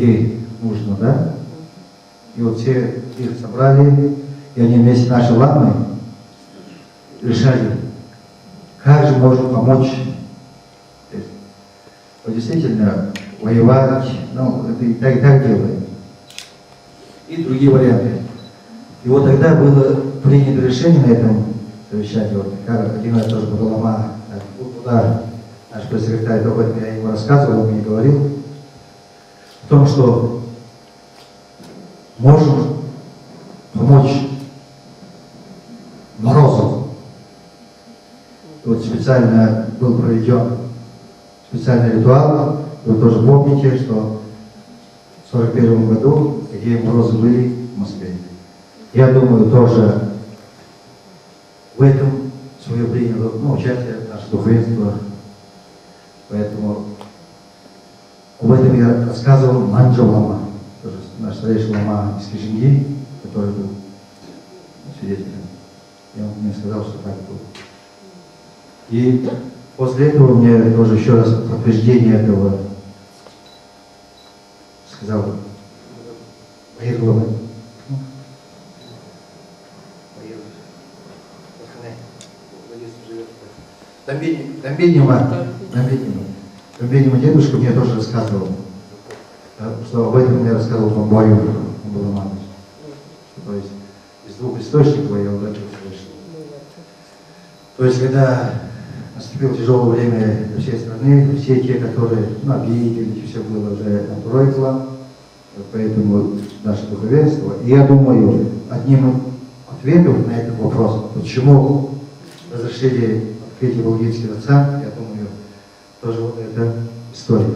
людей нужно, да? И вот все их собрали, и они вместе с нашей ламой решали, как же можем помочь. Вот действительно, воевать, ну, это и так делаем. И другие варианты. И вот тогда было принято решение на этом совещании, вот, как один раз тоже была лома, туда наш пресс-секретарь, об этом я ему рассказывал, он мне говорил, о том, что можем помочь Морозову. Вот специально был проведен специальный ритуал. Вы тоже помните, что в 1941 году такие морозы были в Москве. Я думаю, тоже в этом свое приняло участие наше духовенство. Поэтому об этом я рассказывал Манджа Лама, тоже наш старейший лама из Кишинги, который был свидетелем. И он мне сказал, что так было. И после этого мне тоже еще раз подтверждение этого сказал Баир Глава. Тамбенима дедушка мне тоже рассказывал, что об этом мне рассказывал Бамбаю Баламанович. То есть из двух источников я уже слышал. То есть когда наступило тяжелое время для всей страны, все те, которые обидели, все было уже отбройкло, поэтому наше духовенство. И я думаю, одним ответом на этот вопрос, почему разрешили открытие Балгинского дворца, я думаю, тоже вот эта история.